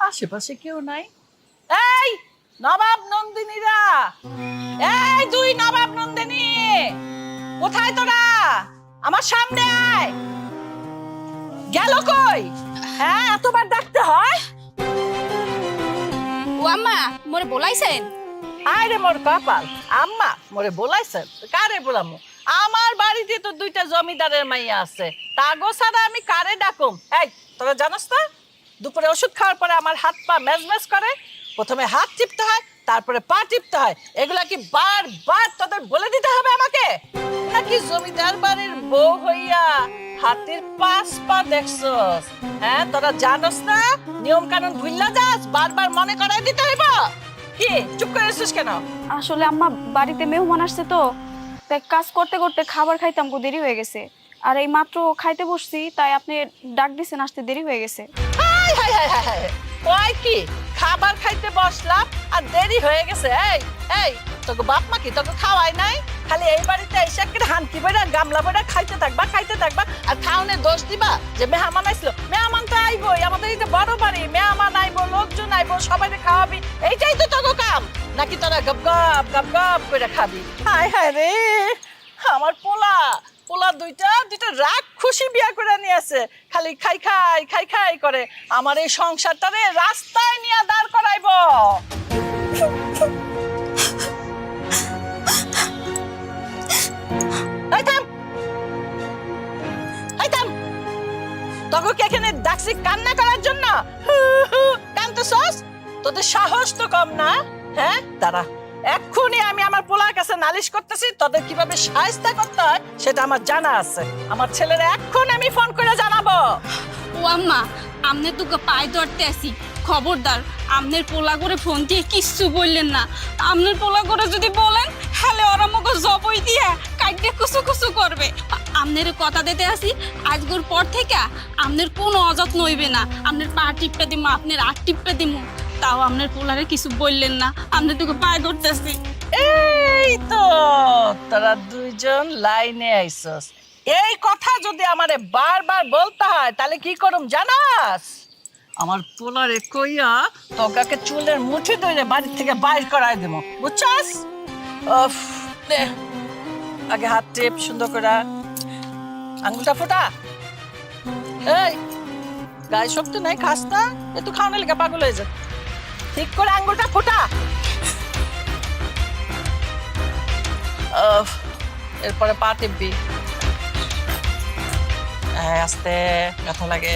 আশেপাশে কেউ নাই। এই নবাব নন্দিনীরা, এই দুই নবাব নন্দিনী, কোথায় তোরা? আমার সামনে আয়। গেল কই? হ্যাঁ, এতবার ডাকতে হয়? ও আম্মা মোরে বলাইছেন? আরে মোর কপাল, আম্মা মোরে বলাইছেন? কারে বলামু? আমার বাড়িতে তো দুইটা জমিদারের মাইয়া আছে, তাগো ছাড়া আমি কারে ডাকুম? এই তোরা জানোস না, দুপুরে ওষুধ খাওয়ার পরে আমার হাত পা মেজমেজ করে। প্রথমে হাত টিপতে হয়, তারপরে পা টিপতে হয়। এগুলা কি বারবার তোদের বলে দিতে হবে আমাকে? নাকি জমিদার বাড়ির বউ হইয়া হাতের পাঁচ পা দেখছস? হ্যাঁ, তোরা জানোস না, নিয়ম কানুন ভুললা যাস, বারবার মনে করাই দিতে হইব। কি চুপ করে আছিস কেন? আসলে আম্মা বাড়িতে মেহমান আসছে তো, তাই কাজ করতে করতে খাবার খাইতাম গো, দেরি হয়ে গেছে। আর এই মাত্র খাইতে বসছি, তাই আপনি ডাক দিছেন, আসতে দেরি হয়ে গেছে। High high high high high, কয় কি খাবার খাইতে বসলাম আর দেরি হয়ে গেছে? এই এই, তোকে বাপ মা কি তোকে খাওয়াই নাই? খালি এই বাড়িতে এসে একটা হানকি বইরা গামলা বইরা খাইতে থাকবা আর খাওনে দোষ দিবা যে মেহমান আইছিল। মেহমান তো আইবই, আমাদের এই যে বড় বাড়ি, মেহমান আইবো, লোকজন আইবো, সবাইকে খাওয়াবি, এইটাই তো তোকে কাম। নাকি তোরা গপ গপ গপ গপ করে খাবি? হায় হায় রে, আমার পোলা পোলা দুইটা রাগ খুশি বিয়া করে নিয়ে আছে, খালি খাই করে আমার এই সংসারটারে রাস্তায় নিয়ে দাঁড় করাইব। এই থাম, এই থাম। তোকে এখানে ডাকছি কান্না করার জন্য? কান্দতেছস? তোদের সাহস তো কম না? হ্যাঁ, দাঁড়া, এক্ষুনি আমি আমার পোলার কাছে নালিশ করতেছি। তোদের কিভাবে শায়েস্তা করতে হয় সেটা আমার জানা আছে। আমার ছেলেরা এখন আমি ফোন করে জানাবো। ও আম্মা, আমনে তোকে পায়ে ধরতে আসি, খবরদার আমনের পোলা করে ফোন দিয়ে কিচ্ছু বললেন না। আমনের পোলা করে যদি বলেন, হ্যালে ওরা আমাকে জবই দিয়ে কাইটে কুসু করবে। আমনের কথা দিতে আসি, আজকের পর থেকে আমনের কোনো অযত্ন হইবে না। আমনের পা টিপটা দিমু, আপনার আট টিপটা দিমু, তাও আমনের পোলারে কিছু বললেন না। আমনে তোকে পায়ে ধরতে আসি। এই তো তোরা দুইজন লাইনে আইছস। এই কথা যদি আমারে বারবার বলতে হয় তাহলে কি করুম জানাস? আমার পোলারে কইয়া তোগাকে চুলের মুঠি ধরে বাড়ি থেকে বাইর করাই দেবো, বুঝছস? উফ, নে, আগে হাত টেপ সুন্দর করে, আঙ্গুলটা ফোটা। এই গায়ে শক্তি নাই, খাস না? একটু খাওয়ানোর লেগে পাগল হয়ে যায়। ঠিক করে আঙ্গুলটা ফোটা। এরপরে পা টিপবি, আস্তে, ব্যথা লাগে।